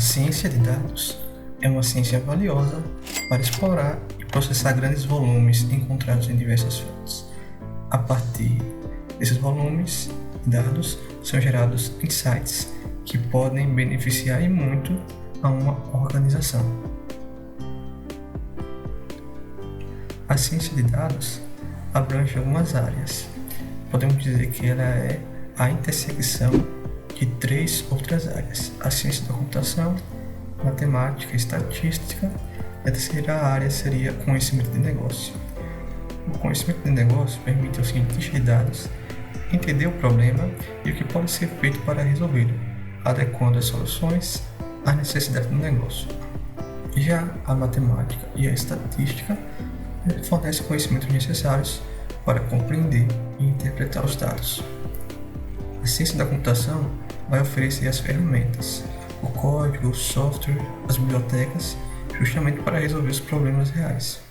ciência de dados é uma ciência valiosa para explorar e processar grandes volumes encontrados em diversas fontes. A partir desses volumes de dados são gerados insights que podem beneficiar e muito a uma organização. A ciência de dados abrange algumas áreas. Podemos dizer que ela é a intersecção de três outras áreas: a ciência da computação, matemática e estatística, e a terceira área seria conhecimento de negócio. O conhecimento de negócio permite aos cientistas de dados entender o problema e o que pode ser feito para resolvê-lo, adequando as soluções às necessidades do negócio. Já a matemática e a estatística fornecem conhecimentos necessários para compreender e interpretar os dados. A ciência da computação vai oferecer as ferramentas, o código, o software, as bibliotecas, justamente para resolver os problemas reais.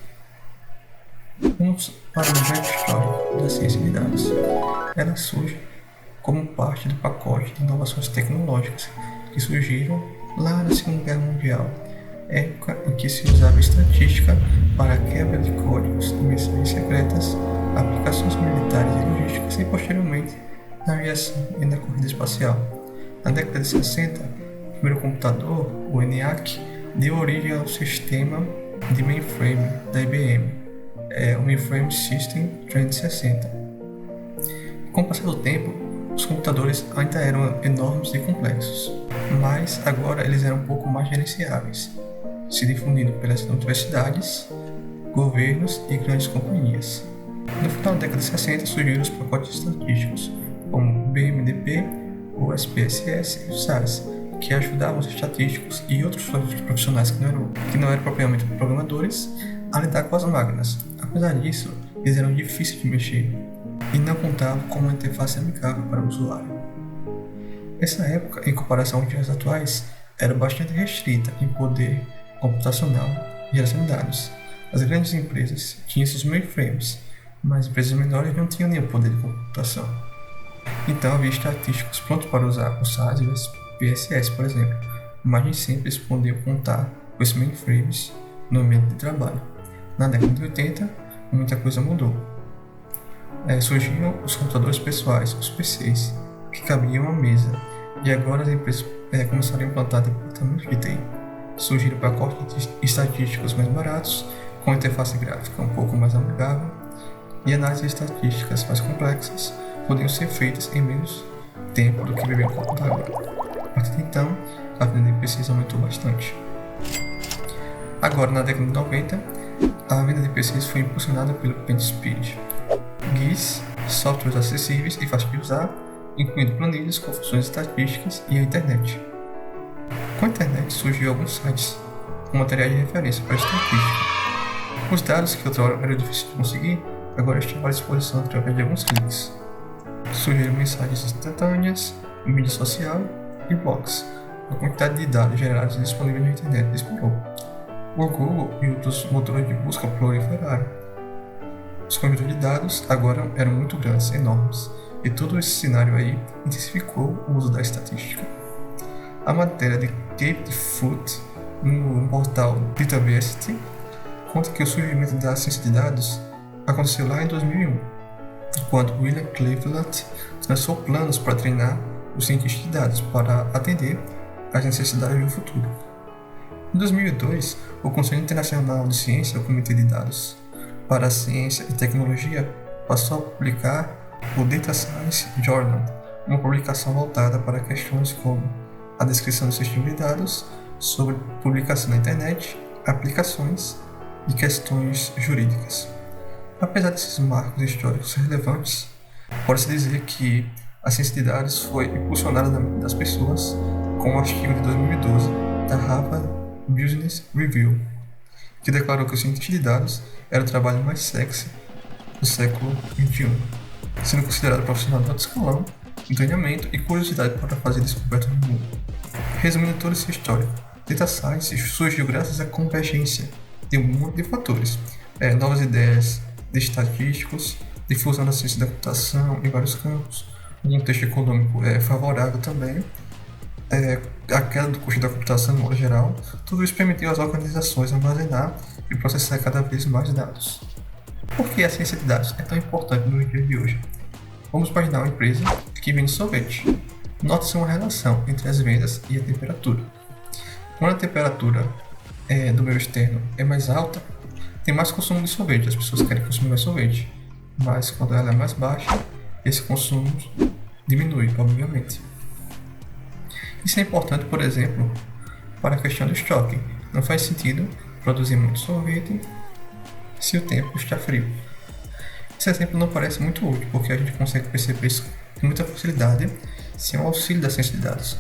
Vamos para o breve histórico da ciência de dados. Ela surge como parte do pacote de inovações tecnológicas que surgiram lá na Segunda Guerra Mundial, época em que se usava estatística para a quebra de códigos de mensagens secretas, aplicações militares e logísticas e, posteriormente, na aviação e na corrida espacial. Na década de 60, o primeiro computador, o ENIAC, deu origem ao sistema de mainframe da IBM, o Mainframe System 360. Com o passar do tempo, os computadores ainda eram enormes e complexos, mas agora eles eram um pouco mais gerenciáveis, se difundindo pelas universidades, governos e grandes companhias. No final da década de 60 surgiram os pacotes estatísticos, como o BMDP, o SPSS e o SAS, que ajudavam os estatísticos e outros profissionais que não eram propriamente programadores a lidar com as máquinas. Apesar disso, eles eram difíceis de mexer e não contavam com uma interface amigável para o usuário. Essa época, em comparação aos dias atuais, era bastante restrita em poder computacional e geração de dados. As grandes empresas tinham seus mainframes, mas empresas menores não tinham nenhum poder de computação. Então havia estatísticos prontos para usar o SAS e o SPSS, por exemplo, mas nem sempre eles podiam contar com esses mainframes no ambiente de trabalho. Na década de 80, muita coisa mudou. Surgiram os computadores pessoais, os PCs, que cabiam à mesa, e agora as empresas começaram a implantar departamentos de TI. Surgiram pacotes estatísticos mais baratos, com interface gráfica um pouco mais amigável, e análises estatísticas mais complexas podiam ser feitas em menos tempo do que viver um computador. A partir de então, a venda de PCs aumentou bastante. Agora, na década de 90, a venda de PCs foi impulsionada pelo PentSpeed, GIS, softwares acessíveis e fáceis de usar, incluindo planilhas com funções estatísticas e a internet. Com a internet surgiu alguns sites com materiais de referência para estatística. Os dados que outrora eram difíceis de conseguir, agora estão à disposição através de alguns cliques. Surgiram mensagens instantâneas, mídia social e blogs. A quantidade de dados gerados e disponíveis na internet disparou. O Google e outros motores de busca proliferaram. Os conjuntos de dados agora eram muito grandes, enormes, e todo esse cenário aí intensificou o uso da estatística. A matéria de Kate Foote, no portal Dataversity, conta que o surgimento da ciência de dados aconteceu lá em 2001, quando William Cleveland lançou planos para treinar os cientistas de dados para atender às necessidades do futuro. Em 2002, o Conselho Internacional de Ciência, o Comitê de Dados para a Ciência e Tecnologia, passou a publicar o Data Science Journal, uma publicação voltada para questões como a descrição do sistema de dados, sobre publicação na internet, aplicações e questões jurídicas. Apesar desses marcos históricos relevantes, pode-se dizer que a ciência de dados foi impulsionada na mente das pessoas com o artigo de 2012 da Harvard Business Review, que declarou que o cientista de dados era o trabalho mais sexy do século XXI, sendo considerado profissional de alto escalão, treinamento e curiosidade para fazer descobertas no mundo. Resumindo toda essa história, Data Science surgiu graças à convergência de um monte de fatores, novas ideias de estatísticos, difusão da ciência da computação em vários campos, um contexto econômico favorável também, a queda do custo da computação no modo geral, tudo isso permitiu às organizações armazenar e processar cada vez mais dados. Por que a ciência de dados é tão importante no dia de hoje? Vamos imaginar uma empresa que vende sorvete. Note-se uma relação entre as vendas e a temperatura. Quando a temperatura do meio externo é mais alta, tem mais consumo de sorvete, as pessoas querem consumir mais sorvete. Mas quando ela é mais baixa, esse consumo diminui, obviamente. Isso é importante, por exemplo, para a questão do estoque. Não faz sentido produzir muito sorvete se o tempo está frio. Esse exemplo não parece muito útil, porque a gente consegue perceber isso com muita facilidade sem o auxílio da ciência de dados.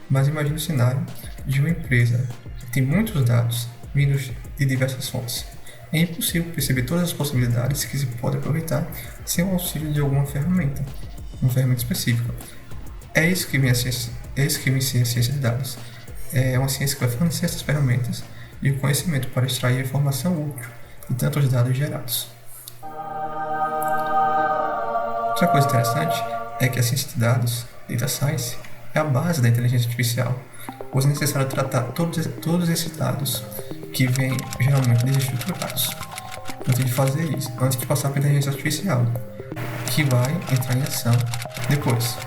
Mas imagine o cenário de uma empresa que tem muitos dados vindos de diversas fontes. É impossível perceber todas as possibilidades que se pode aproveitar sem o auxílio de alguma ferramenta, uma ferramenta específica. É isso que vem a ciência de dados. É uma ciência que vai fornecer essas ferramentas e o conhecimento para extrair a informação útil de tantos dados gerados. Outra coisa interessante é que a ciência de dados, Data Science, é a base da inteligência artificial, pois é necessário tratar todos esses dados que vêm geralmente desestruturados antes de fazer isso, antes de passar para a inteligência artificial, que vai entrar em ação depois.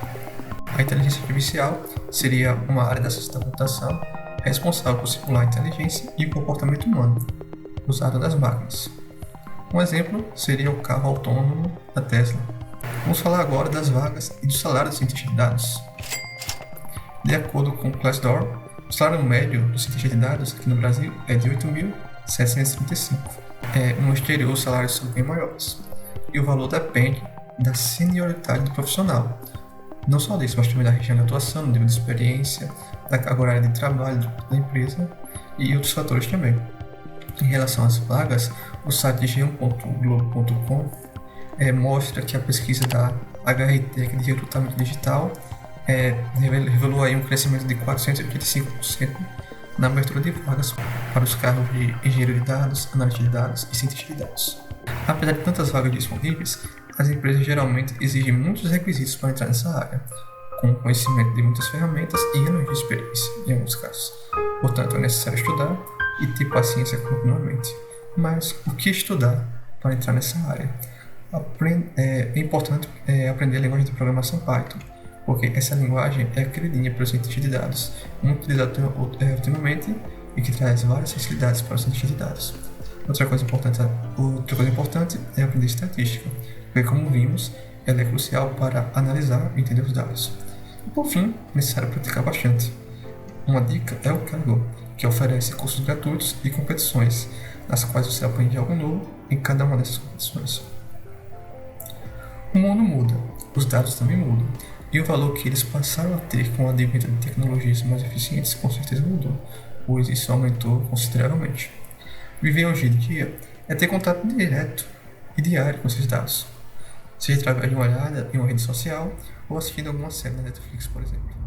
A inteligência artificial seria uma área da ciência da computação responsável por simular a inteligência e o comportamento humano usado nas máquinas. Um exemplo seria o carro autônomo da Tesla. Vamos falar agora das vagas e do salário dos cientistas de dados. De acordo com o Glassdoor, o salário médio dos cientistas de dados aqui no Brasil é de 8.735. No exterior, os salários são bem maiores. E o valor depende da senioridade do profissional. Não só disso, mas também da região de atuação, do nível de experiência, da carga horária de trabalho da empresa e outros fatores também. Em relação às vagas, o site g1.globo.com mostra que a pesquisa da HRTech de recrutamento digital revelou aí um crescimento de 485% na abertura de vagas para os cargos de engenheiro de dados, analista de dados e cientista de dados. Apesar de tantas vagas disponíveis, as empresas geralmente exigem muitos requisitos para entrar nessa área, com conhecimento de muitas ferramentas e anos de experiência, em alguns casos. Portanto, é necessário estudar e ter paciência continuamente. Mas o que estudar para entrar nessa área? É importante aprender a linguagem de programação Python, porque essa linguagem é queridinha para os cientistas de dados, muito utilizada ultimamente e que traz várias facilidades para os cientistas de dados. Outra coisa importante é aprender estatística, porque, como vimos, ela é crucial para analisar e entender os dados. E, por fim, é necessário praticar bastante. Uma dica é o Kaggle, que oferece cursos gratuitos e competições, nas quais você aprende algo novo em cada uma dessas competições. O mundo muda, os dados também mudam, e o valor que eles passaram a ter com o advento de tecnologias mais eficientes com certeza mudou, pois isso aumentou consideravelmente. Viver hoje em dia é ter contato direto e diário com esses dados, seja através de uma olhada em uma rede social ou assistindo alguma série na Netflix, por exemplo.